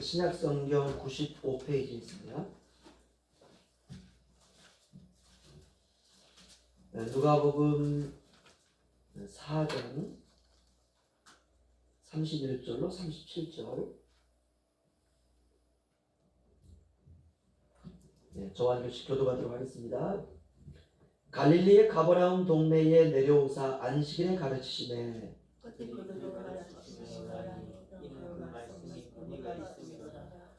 신약성경 95페이지에 있습니다. 누가복음 4장 31절로 37절. 저와 함께 교도하도록 하겠습니다. 갈릴리의 가버나움 동네에 내려오사 안식일에 가르치시매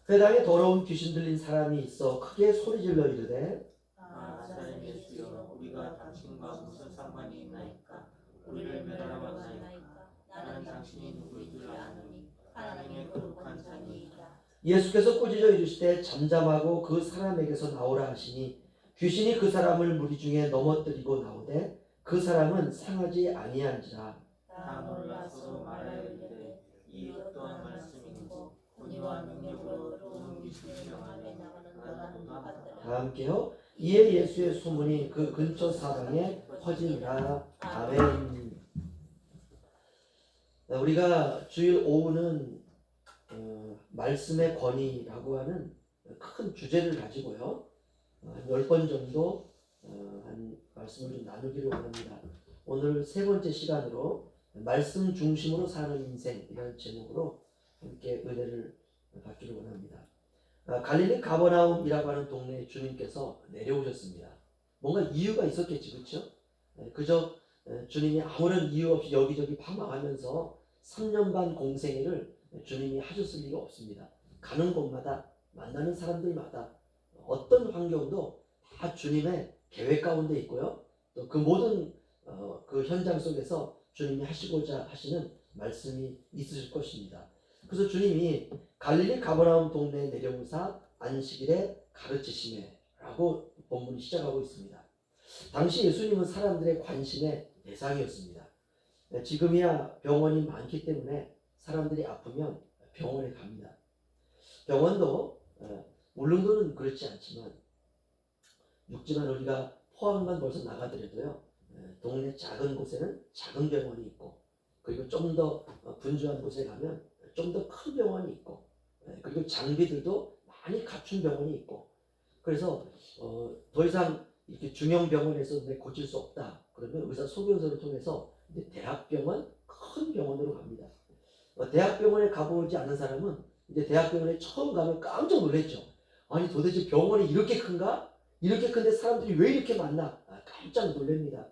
회당에 더러운 귀신 들린 사람이 있어 크게 소리질러 이르되 나사렛 예수여, 우리가 당신과 무슨 상관이 있나이까? 우리를 멸하나이까? 나는 당신이 누구인 줄 아노니 하나님의 거룩한 자니이다. 예수께서 꾸짖어 이르시되 잠잠하고 그 사람에게서 나오라 하시니 귀신이 그 사람을 무리 중에 넘어뜨리고 나오되 그 사람은 상하지 아니한지라. 다 놀라서 말하여 이르되 이 어떠한 말씀인고 권위와 능력으로 또 귀신을 명하며 나가는 거라 하더라. 다 함께요. 이에 예수의 소문이 그 근처 사방에 퍼지니라. 아멘. 우리가 주일 오후는 말씀의 권위라고 하는 큰 주제를 가지고요, 한 10번 정도 한 말씀을 좀 나누기로 합니다. 오늘 세 번째 시간으로 말씀 중심으로 사는 인생이라는 제목으로 함께 은혜를 받기를 원합니다. 갈릴리 가버나움이라고 하는 동네에 주님께서 내려오셨습니다. 뭔가 이유가 있었겠지, 그렇죠? 그저 주님이 아무런 이유 없이 여기저기 방황하면서 3년 반 공생애를 주님이 하셨을 리가 없습니다. 가는 곳마다 만나는 사람들마다 어떤 환경도 다 주님의 계획 가운데 있고요. 또 그 모든 그 현장 속에서 주님이 하시고자 하시는 말씀이 있으실 것입니다. 그래서 주님이 갈릴리 가버나움 동네에 내려오사 안식일에 가르치시매라고 본문이 시작하고 있습니다. 당시 예수님은 사람들의 관심의 대상이었습니다. 지금이야 병원이 많기 때문에 사람들이 아프면 병원에 갑니다. 병원도 울릉도는 그렇지 않지만 우리가 포항만 벌써 나가더라도요, 동네 작은 곳에는 작은 병원이 있고, 그리고 좀 더 분주한 곳에 가면 좀 더 큰 병원이 있고, 그리고 장비들도 많이 갖춘 병원이 있고, 그래서 더 이상 이렇게 중형 병원에서 고칠 수 없다 그러면 의사 소견서를 통해서 이제 대학병원, 큰 병원으로 갑니다. 대학병원에 가보지 않은 사람은 이제 대학병원에 처음 가면 깜짝 놀랐죠. 아니 도대체 병원이 이렇게 큰가? 이렇게 큰데 사람들이 왜 이렇게 많나? 깜짝 놀랍니다.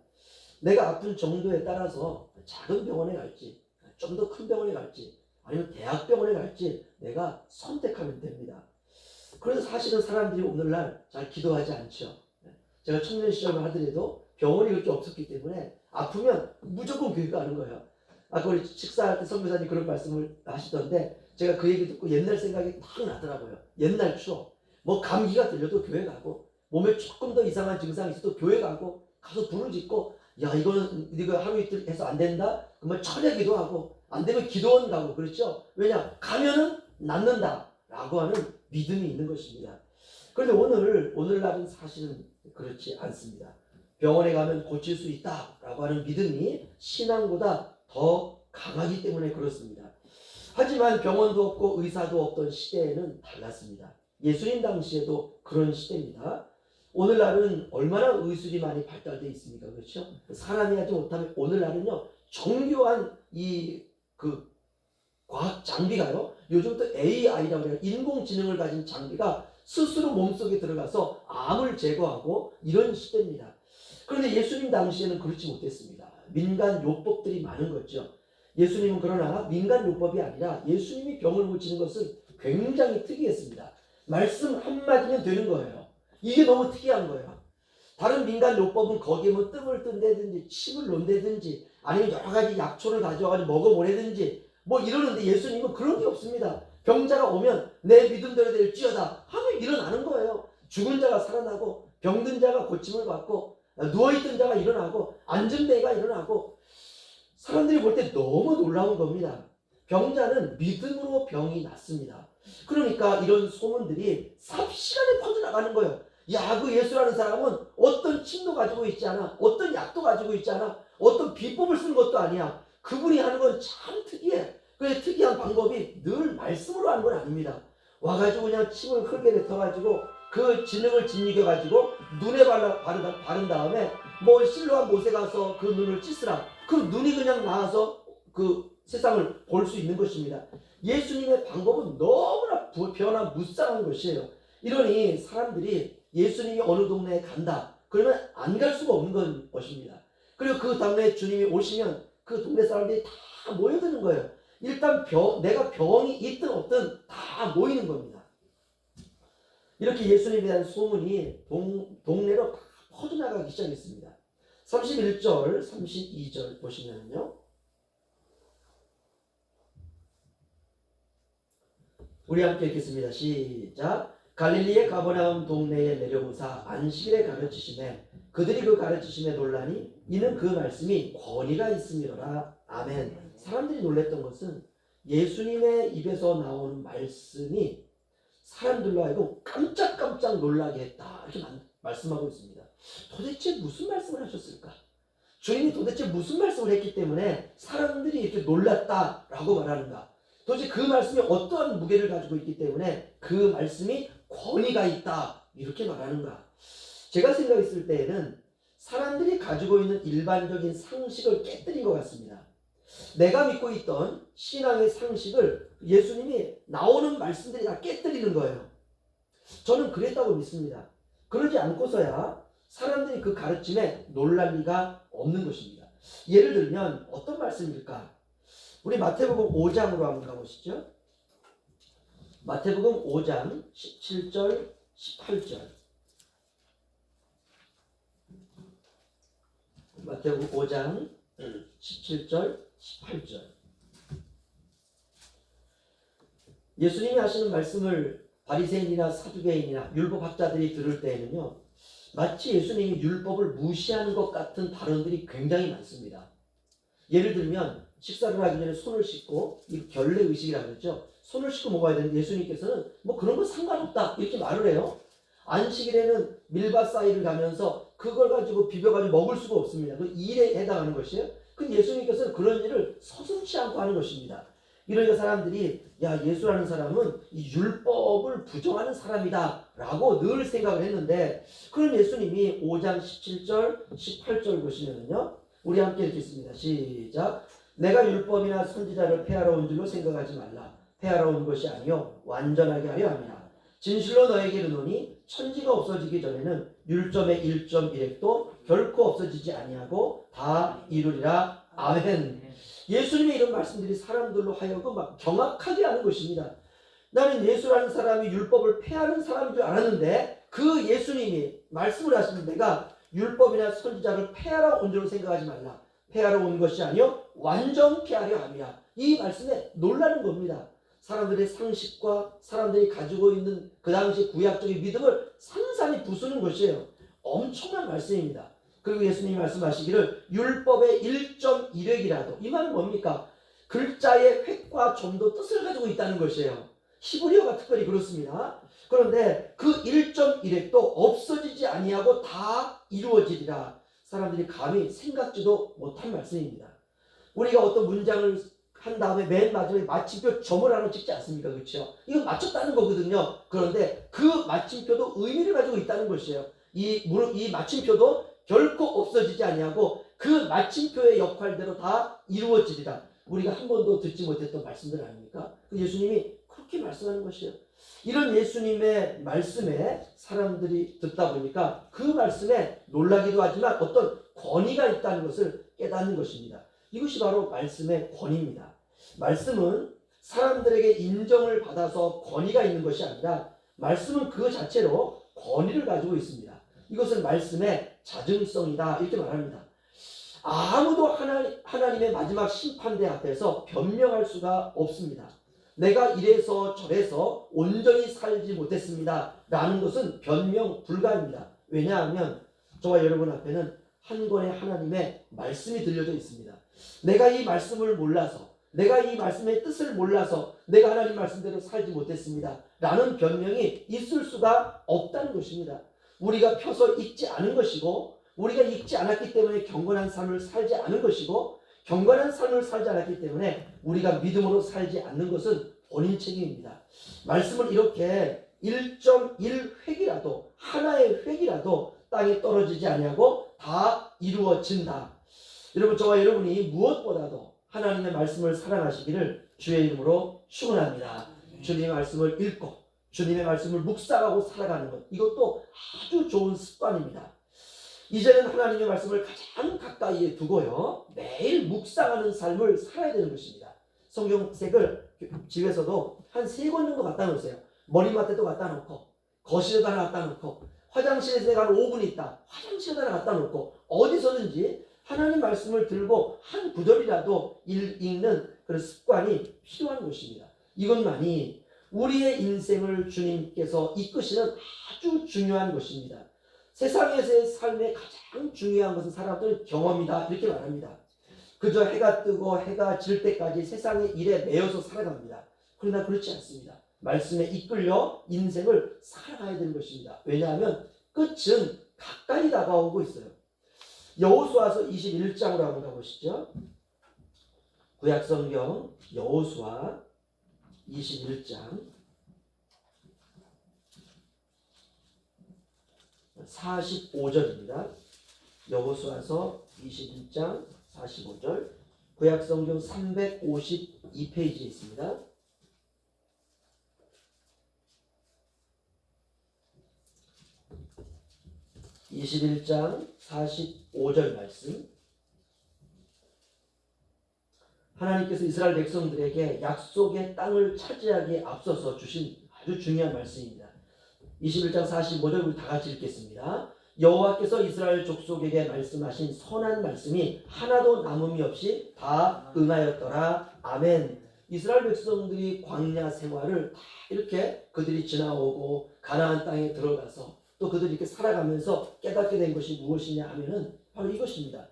내가 아픈 정도에 따라서 작은 병원에 갈지, 좀 더 큰 병원에 갈지, 아니면 대학병원에 갈지 내가 선택하면 됩니다. 그래서 사실은 사람들이 오늘날 잘 기도하지 않죠. 제가 청년 시절을 하더라도 병원이 그렇게 없었기 때문에 아프면 무조건 교회 가는 거예요. 아까 우리 식사할 때 선교사님 그런 말씀을 하시던데 제가 그 얘기 듣고 옛날 생각이 딱 나더라고요. 옛날 추억. 뭐 감기가 들려도 교회 가고, 몸에 조금 더 이상한 증상이 있어도 교회 가고, 가서 불을 짓고, 야 이거는 이거 하루 이틀 해서 안 된다? 그러면 철야 기도하고, 안 되면 기도원 가고, 그렇죠? 왜냐? 가면은 낫는다 라고 하는 믿음이 있는 것입니다. 그런데 오늘날은 사실은 그렇지 않습니다. 병원에 가면 고칠 수 있다 라고 하는 믿음이 신앙보다 더 강하기 때문에 그렇습니다. 하지만 병원도 없고 의사도 없던 시대에는 달랐습니다. 예수님 당시에도 그런 시대입니다. 오늘날은 얼마나 의술이 많이 발달되어 있습니까? 그렇죠? 사람이 하지 못하면 오늘날은요, 정교한 그 과학 장비가요, 요즘 또 AI라고 해요. 인공지능을 가진 장비가 스스로 몸속에 들어가서 암을 제거하고 이런 시대입니다. 그런데 예수님 당시에는 그렇지 못했습니다. 민간 요법들이 많은 거죠. 예수님은 그러나 민간 요법이 아니라 예수님이 병을 고치는 것은 굉장히 특이했습니다. 말씀 한마디면 되는 거예요. 이게 너무 특이한 거예요. 다른 민간 요법은 거기에 뭐 뜸을 뜬다든지 침을 놓는다든지 아니면 여러 가지 약초를 가져와가지고 먹어보라든지 뭐 이러는데 예수님은 그런 게 없습니다. 병자가 오면 내 믿음대로 될지어다 하면 일어나는 거예요. 죽은 자가 살아나고, 병든 자가 고침을 받고, 누워있던 자가 일어나고, 앉은 데가 일어나고, 사람들이 볼 때 너무 놀라운 겁니다. 병자는 믿음으로 병이 낫습니다. 그러니까 이런 소문들이 삽시간에 퍼져나가는 거예요. 야, 그 예수라는 사람은 어떤 침도 가지고 있지 않아, 어떤 약도 가지고 있지 않아, 어떤 비법을 쓴 것도 아니야. 그분이 하는 건 참 특이해. 그 특이한 방법이 늘 말씀으로 하는 건 아닙니다. 와가지고 그냥 침을 흘게 뱉어가지고 그 진흙을 짓이겨가지고 눈에 바른 다음에 뭐 실로한 못에 가서 그 눈을 찢으라. 그럼 눈이 그냥 나와서 그 세상을 볼 수 있는 것입니다. 예수님의 방법은 너무나 변화무쌍한 것이에요. 이러니 사람들이 예수님이 어느 동네에 간다 그러면 안 갈 수가 없는 것입니다. 그리고 그 다음에 주님이 오시면 그 동네 사람들이 다 모여드는 거예요. 일단 내가 병이 있든 없든 다 모이는 겁니다. 이렇게 예수님에 대한 소문이 동네로 다 퍼져나가기 시작했습니다. 31절, 32절 보시면요. 우리 함께 읽겠습니다. 시작. 갈릴리의 가버나움 동네에 내려오사 안식일에 가르치시매 그들이 그 가르치심에 놀라니 이는 그 말씀이 권위가 있음이로라. 아멘. 사람들이 놀랬던 것은 예수님의 입에서 나오는 말씀이 사람들로 하여금 깜짝깜짝 놀라게 했다. 이렇게 말씀하고 있습니다. 도대체 무슨 말씀을 하셨을까? 주님이 도대체 무슨 말씀을 했기 때문에 사람들이 이렇게 놀랐다라고 말하는가? 도대체 그 말씀이 어떠한 무게를 가지고 있기 때문에 그 말씀이 권위가 있다 이렇게 말하는가? 제가 생각했을 때에는 사람들이 가지고 있는 일반적인 상식을 깨뜨린 것 같습니다. 내가 믿고 있던 신앙의 상식을 예수님이 나오는 말씀들이 다 깨뜨리는 거예요. 저는 그랬다고 믿습니다. 그러지 않고서야 사람들이 그 가르침에 놀랄 리가 없는 것입니다. 예를 들면 어떤 말씀일까? 우리 마태복음 5장으로 한번 가보시죠. 마태복음 5장 17절 18절. 마태복음 5장 17절 18절. 예수님이 하시는 말씀을 바리새인이나 사두개인이나 율법학자들이 들을 때에는요, 마치 예수님이 율법을 무시하는 것 같은 발언들이 굉장히 많습니다. 예를 들면 식사를 하기 전에 손을 씻고, 이 결례 의식이라고 그러죠. 손을 씻고 먹어야 되는데 예수님께서는 뭐 그런 거 상관없다 이렇게 말을 해요. 안식일에는 밀밭 사이를 가면서 그걸 가지고 비벼가지고 먹을 수가 없습니다. 그 일에 해당하는 것이에요. 근데 예수님께서는 그런 일을 서슴지 않고 하는 것입니다. 이러니까 사람들이 야, 예수라는 사람은 이 율법을 부정하는 사람이다 라고 늘 생각을 했는데, 그런 예수님이 5장 17절 18절 보시면요, 우리 함께 읽겠습니다. 시작. 내가 율법이나 선지자를 폐하러 온 줄로 생각하지 말라. 폐하러 온 것이 아니요 완전하게 하려 함이라. 진실로 너에게 이르노니 천지가 없어지기 전에는 율점의 1.1획도 결코 없어지지 아니하고 다 이루리라. 아멘. 예수님의 이런 말씀들이 사람들로 하여금 막 경악하게 하는 것입니다. 나는 예수라는 사람이 율법을 폐하는 사람인 줄 알았는데 그 예수님이 말씀을 하시는, 내가 율법이나 선지자를 폐하러 온 줄로 생각하지 말라. 폐하러 온 것이 아니요 완전케 하려 함이라. 이 말씀에 놀라는 겁니다. 사람들의 상식과 사람들이 가지고 있는 그 당시 구약적인 믿음을 산산이 부수는 것이에요. 엄청난 말씀입니다. 그리고 예수님이 말씀하시기를 율법의 1.1획이라도, 이 말은 뭡니까? 글자의 획과 점도 뜻을 가지고 있다는 것이에요. 히브리어가 특별히 그렇습니다. 그런데 그 1.1획도 없어지지 아니하고 다 이루어지리라. 사람들이 감히 생각지도 못한 말씀입니다. 우리가 어떤 문장을 한 다음에 맨 마지막에 마침표 점을 하나 찍지 않습니까? 그렇죠? 이거 맞췄다는 거거든요. 그런데 그 마침표도 의미를 가지고 있다는 것이에요. 이 마침표도 결코 없어지지 아니하고 그 마침표의 역할대로 다 이루어지리라. 우리가 한 번도 듣지 못했던 말씀들 아닙니까? 예수님이 그렇게 말씀하는 것이에요. 이런 예수님의 말씀에 사람들이 듣다 보니까 그 말씀에 놀라기도 하지만 어떤 권위가 있다는 것을 깨닫는 것입니다. 이것이 바로 말씀의 권위입니다. 말씀은 사람들에게 인정을 받아서 권위가 있는 것이 아니라 말씀은 그 자체로 권위를 가지고 있습니다. 이것은 말씀의 자증성이다 이렇게 말합니다. 아무도 하나님의 마지막 심판대 앞에서 변명할 수가 없습니다. 내가 이래서 저래서 온전히 살지 못했습니다 라는 것은 변명 불가입니다. 왜냐하면 저와 여러분 앞에는 한 권의 하나님의 말씀이 들려져 있습니다. 내가 이 말씀을 몰라서, 내가 이 말씀의 뜻을 몰라서 내가 하나님 말씀대로 살지 못했습니다 라는 변명이 있을 수가 없다는 것입니다. 우리가 펴서 읽지 않은 것이고, 우리가 읽지 않았기 때문에 경건한 삶을 살지 않은 것이고, 경건한 삶을 살지 않았기 때문에 우리가 믿음으로 살지 않는 것은 본인 책임입니다. 말씀을 이렇게 1.1획이라도 하나의 획이라도 땅에 떨어지지 아니하고 다 이루어진다. 여러분, 저와 여러분이 무엇보다도 하나님의 말씀을 사랑하시기를 주의 이름으로 축원합니다. 주님의 말씀을 읽고 주님의 말씀을 묵상하고 살아가는 것, 이것도 아주 좋은 습관입니다. 이제는 하나님의 말씀을 가장 가까이에 두고요, 매일 묵상하는 삶을 살아야 되는 것입니다. 성경책을 집에서도 한 3권 정도 갖다 놓으세요. 머리맡에도 갖다 놓고, 거실에도 하나 갖다 놓고, 화장실에서 내가 한 5분 있다, 화장실에도 하나 갖다 놓고, 어디서든지 하나님 말씀을 들고 한 구절이라도 읽는 그런 습관이 필요한 것입니다. 이것만이 우리의 인생을 주님께서 이끄시는 아주 중요한 것입니다. 세상에서의 삶의 가장 중요한 것은 사람들은 경험이다, 이렇게 말합니다. 그저 해가 뜨고 해가 질 때까지 세상의 일에 매여서 살아갑니다. 그러나 그렇지 않습니다. 말씀에 이끌려 인생을 살아가야 되는 것입니다. 왜냐하면 끝은 가까이 다가오고 있어요. 여호수아서 21장으로 한번 가보시죠. 구약성경 여호수아 21장 45절입니다. 여호수아서 21장 45절, 구약성경 352페이지에 있습니다. (21장 45절) 말씀. 하나님께서 이스라엘 백성들에게 약속의 땅을 차지하기에 앞서서 주신 아주 중요한 말씀입니다. 21장 45절 우리 다 같이 읽겠습니다. 여호와께서 이스라엘 족속에게 말씀하신 선한 말씀이 하나도 남음이 없이 다 응하였더라. 아멘. 이스라엘 백성들이 광야 생활을 다 이렇게 그들이 지나오고 가나안 땅에 들어가서 또 그들이 이렇게 살아가면서 깨닫게 된 것이 무엇이냐 하면은 바로 이것입니다.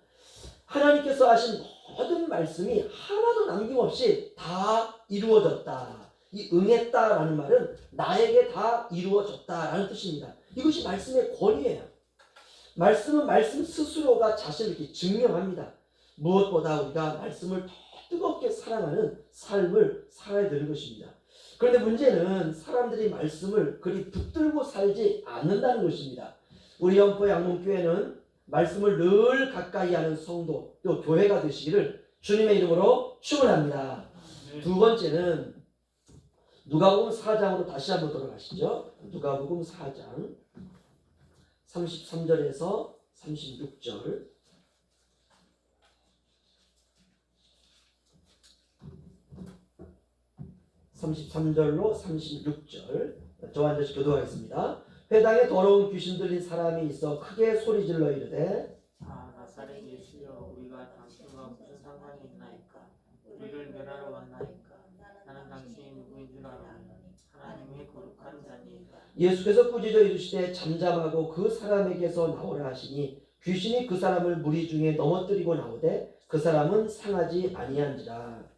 하나님께서 하신 모든 말씀이 하나도 남김없이 다 이루어졌다. 이 응했다라는 말은 나에게 다 이루어졌다라는 뜻입니다. 이것이 말씀의 권위예요. 말씀은 말씀 스스로가 자신을 이렇게 증명합니다. 무엇보다 우리가 말씀을 더 뜨겁게 사랑하는 삶을 살아야 되는 것입니다. 그런데 문제는 사람들이 말씀을 그리 붙들고 살지 않는다는 것입니다. 우리 영포 양문교회는 말씀을 늘 가까이 하는 성도, 또 교회가 되시기를 주님의 이름으로 축원합니다. 두 번째는 누가복음 4장으로 다시 한번 돌아가시죠. 누가복음 4장 33절에서 36절. (33절로 36절) 저와 앉아서 교도하겠습니다. 회당에 더러운 귀신 들린 사람이 있어 크게 소리질러 이르되, 아, 나사렛 예수여, 우리가 당신과 무슨 상관이 있나이까? 우리를 멸하러 왔나이까? 나는 당신이 누구인 줄 아노니 하나님의 거룩한 자니이다. 예수께서 꾸짖어 이르시되 잠잠하고 그 사람에게서 나오라 하시니 귀신이 그 사람을 무리 중에 넘어뜨리고 나오되 그 사람은 상하지 아니한지라.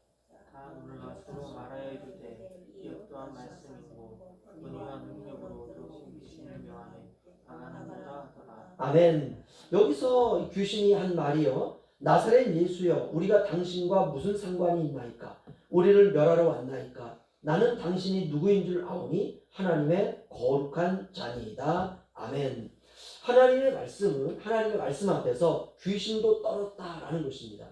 다 놀라 서로 말하여 이르되 이 어떠한 말씀이고 권위와 능력으로 더욱 귀신을 묘하네 강하는도다 하더라. 아멘. 여기서 귀신이 한 말이요, 나사렛 예수여, 우리가 당신과 무슨 상관이 있나이까? 우리를 멸하러 왔나이까? 나는 당신이 누구인 줄 아오니 하나님의 거룩한 자니이다. 아멘. 하나님의 말씀은, 하나님의 말씀 앞에서 귀신도 떨었다라는 것입니다.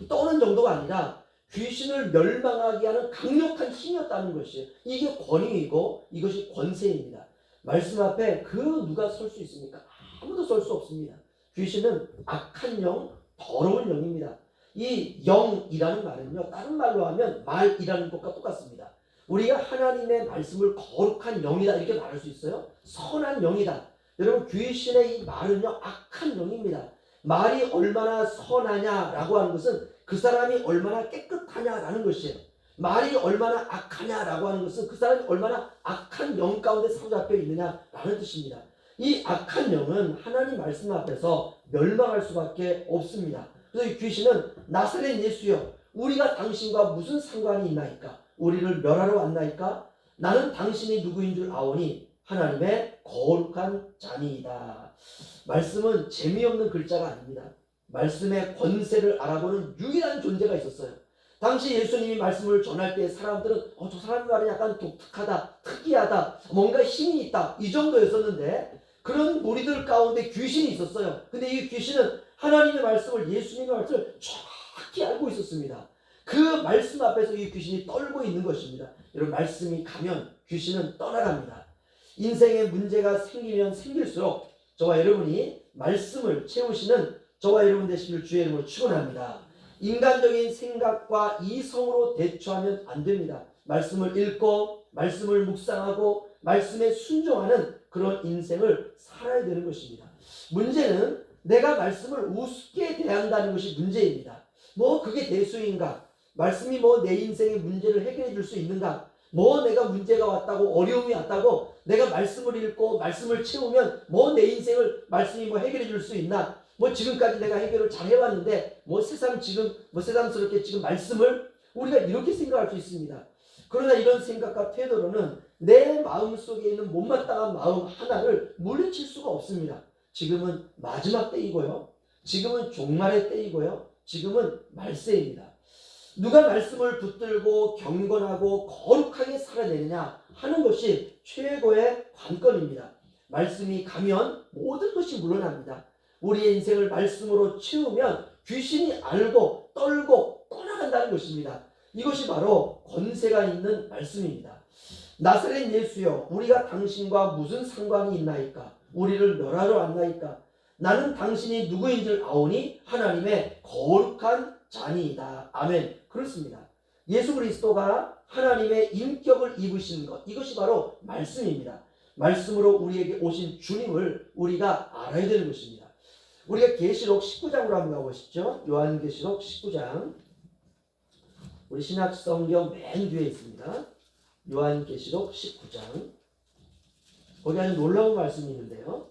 떠는 정도가 아니라 귀신을 멸망하게 하는 강력한 힘이었다는 것이에요. 이게 권위이고 이것이 권세입니다. 말씀 앞에 그 누가 설 수 있습니까? 아무도 설 수 없습니다. 귀신은 악한 영, 더러운 영입니다. 이 영이라는 말은요, 다른 말로 하면 말이라는 것과 똑같습니다. 우리가 하나님의 말씀을 거룩한 영이다 이렇게 말할 수 있어요. 선한 영이다. 여러분, 귀신의 이 말은요, 악한 영입니다. 말이 얼마나 선하냐라고 하는 것은 그 사람이 얼마나 깨끗하냐라는 것이에요. 말이 얼마나 악하냐라고 하는 것은 그 사람이 얼마나 악한 영 가운데 사로잡혀 있느냐라는 뜻입니다. 이 악한 영은 하나님 말씀 앞에서 멸망할 수밖에 없습니다. 그래서 이 귀신은 나사렛 예수여, 우리가 당신과 무슨 상관이 있나이까? 우리를 멸하러 왔나이까? 나는 당신이 누구인 줄 아오니 하나님의 거룩한 자니이다. 말씀은 재미없는 글자가 아닙니다. 말씀의 권세를 알아보는 유일한 존재가 있었어요. 당시 예수님이 말씀을 전할 때 사람들은 저 사람 말은 약간 독특하다, 특이하다, 뭔가 힘이 있다 이 정도였었는데 그런 무리들 가운데 귀신이 있었어요. 근데 이 귀신은 하나님의 말씀을, 예수님의 말씀을 정확히 알고 있었습니다. 그 말씀 앞에서 이 귀신이 떨고 있는 것입니다. 여러분, 말씀이 가면 귀신은 떠나갑니다. 인생에 문제가 생기면 생길수록 저와 여러분이 말씀을 채우시는 저와 여러분 되시길 주의 이름으로 축원합니다. 인간적인 생각과 이성으로 대처하면 안 됩니다. 말씀을 읽고 말씀을 묵상하고 말씀에 순종하는 그런 인생을 살아야 되는 것입니다. 문제는 내가 말씀을 우습게 대한다는 것이 문제입니다. 그게 대수인가? 말씀이 내 인생의 문제를 해결해 줄 수 있는가? 내가 문제가 왔다고, 어려움이 왔다고 내가 말씀을 읽고 말씀을 채우면 내 인생을 말씀이 해결해 줄 수 있나? 지금까지 내가 해결을 잘 해왔는데 새삼스럽게 지금 말씀을, 우리가 이렇게 생각할 수 있습니다. 그러나 이런 생각과 태도로는 내 마음속에 있는 못마땅한 마음 하나를 물리칠 수가 없습니다. 지금은 마지막 때이고요, 지금은 종말의 때이고요, 지금은 말세입니다. 누가 말씀을 붙들고 경건하고 거룩하게 살아내느냐 하는 것이 최고의 관건입니다. 말씀이 가면 모든 것이 물러납니다. 우리의 인생을 말씀으로 채우면 귀신이 알고 떨고 떠나간다는 것입니다. 이것이 바로 권세가 있는 말씀입니다. 나사렛 예수여, 우리가 당신과 무슨 상관이 있나이까? 우리를 멸하러 왔나이까? 나는 당신이 누구인 줄 아오니 하나님의 거룩한 자니이다. 아멘. 그렇습니다. 예수 그리스도가 하나님의 인격을 입으신 것, 이것이 바로 말씀입니다. 말씀으로 우리에게 오신 주님을 우리가 알아야 되는 것입니다. 우리가 계시록 19장으로 한번 가보시죠. 요한계시록 19장. 우리 신약 성경 맨 뒤에 있습니다. 요한계시록 19장. 거기 아주 놀라운 말씀이 있는데요.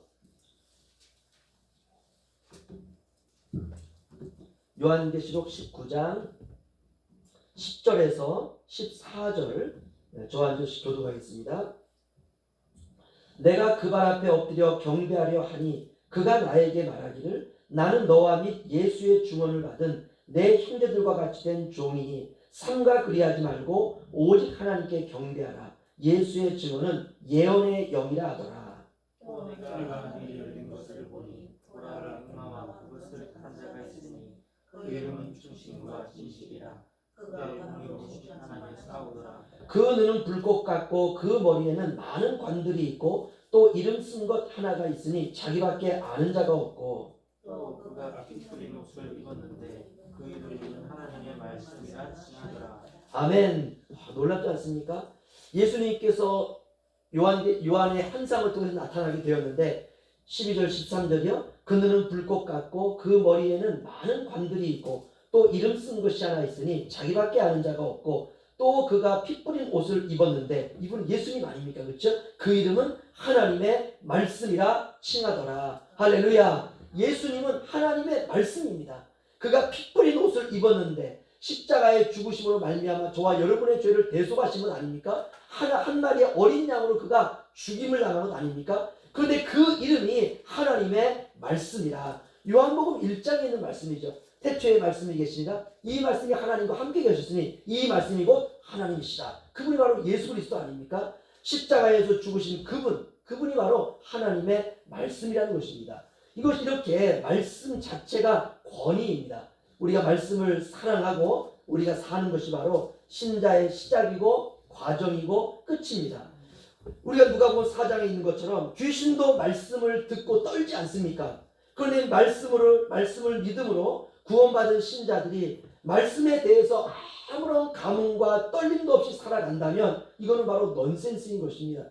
요한계시록 19장 10절에서 14절 저 한 절씩 교독하겠습니다. 내가 그 발 앞에 엎드려 경배하려 하니 그가 나에게 말하기를 나는 너와 및 예수의 증언을 받은 내 형제들과 같이 된 종이니 삼가 그리하지 말고 오직 하나님께 경배하라. 예수의 증언은 예언의 영이라 하더라. 또 내가 하늘이 열린 것을 보니 보라 음마와 그것을 탄 자가 있으니 그 이름은 충신과 진실이라. 그가 공의로 하나님에 싸우더라. 그 눈은 불꽃 같고 그 머리에는 많은 관들이 있고 또 이름 쓴 것 하나가 있으니 자기밖에 아는 자가 없고 또 그가 피 끓인 옷을 입었는데 그 이름은 하나님의 말씀이라 칭하더라. 아멘. 놀랍지 않습니까? 예수님께서 요한의 환상을 통해서 나타나게 되었는데 12절 13절이요. 그 눈은 불꽃 같고 그 머리에는 많은 관들이 있고 또 이름 쓴 것이 하나 있으니 자기밖에 아는 자가 없고 또 그가 피 뿌린 옷을 입었는데 이분은 예수님 아닙니까? 그렇죠? 그 이름은 하나님의 말씀이라 칭하더라. 할렐루야. 예수님은 하나님의 말씀입니다. 그가 피 뿌린 옷을 입었는데 십자가의 죽으심으로 말미암아 저와 여러분의 죄를 대속하신 분 아닙니까? 한 마리의 어린 양으로 그가 죽임을 당한 것 아닙니까? 그런데 그 이름이 하나님의 말씀이라. 요한복음 1장에 있는 말씀이죠. 태초에 말씀이 계시니라. 이 말씀이 하나님과 함께 계셨으니 이 말씀이 곧 하나님이시라. 그분이 바로 예수 그리스도 아닙니까? 십자가에서 죽으신 그분이 바로 하나님의 말씀이라는 것입니다. 이것이 이렇게 말씀 자체가 권위입니다. 우리가 말씀을 사랑하고 우리가 사는 것이 바로 신자의 시작이고 과정이고 끝입니다. 우리가 누가복음 4장에 있는 것처럼 귀신도 말씀을 듣고 떨지 않습니까? 그런데 말씀을 믿음으로 구원받은 신자들이 말씀에 대해서 아무런 감흥과 떨림도 없이 살아간다면 이거는 바로 넌센스인 것입니다.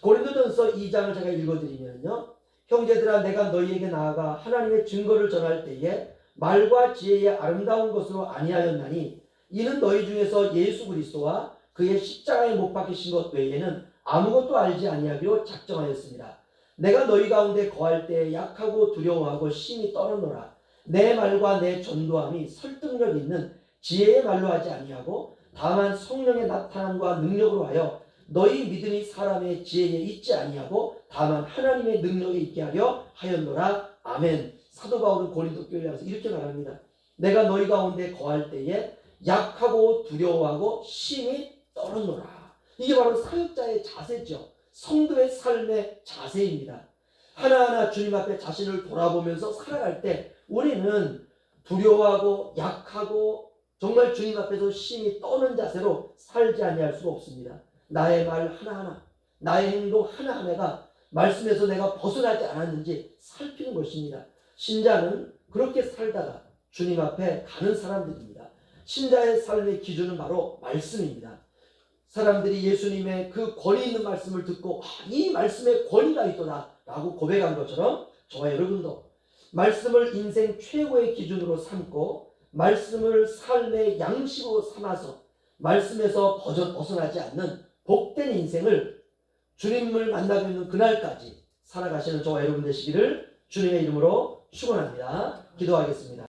고린도전서 2장을 제가 읽어드리면요. 형제들아 내가 너희에게 나아가 하나님의 증거를 전할 때에 말과 지혜의 아름다운 것으로 아니하였나니 이는 너희 중에서 예수 그리스도와 그의 십자가에 못 박히신 것 외에는 아무것도 알지 아니하기로 작정하였습니다. 내가 너희 가운데 거할 때 약하고 두려워하고 심히 떨었노라. 내 말과 내 전도함이 설득력 있는 지혜의 말로 하지 아니하고 다만 성령의 나타남과 능력으로 하여 너희 믿음이 사람의 지혜에 있지 아니하고 다만 하나님의 능력에 있게 하려 하였노라. 아멘. 사도 바울은 고린도 교회에 와서 이렇게 말합니다. 내가 너희 가운데 거할 때에 약하고 두려워하고 심히 떨었노라. 이게 바로 사역자의 자세죠. 성도의 삶의 자세입니다. 하나하나 주님 앞에 자신을 돌아보면서 살아갈 때 우리는 두려워하고 약하고 정말 주님 앞에서 심히 떠는 자세로 살지 아니할 수가 없습니다. 나의 말 하나하나, 나의 행동 하나하나가 말씀에서 내가 벗어나지 않았는지 살피는 것입니다. 신자는 그렇게 살다가 주님 앞에 가는 사람들입니다. 신자의 삶의 기준은 바로 말씀입니다. 사람들이 예수님의 그 권위 있는 말씀을 듣고 이 말씀에 권위가 있도다 라고 고백한 것처럼 저와 여러분도 말씀을 인생 최고의 기준으로 삼고 말씀을 삶의 양식으로 삼아서 말씀에서 벗어나지 않는 복된 인생을 주님을 만나게 되는 그날까지 살아가시는 저와 여러분 되시기를 주님의 이름으로 축원합니다. 기도하겠습니다.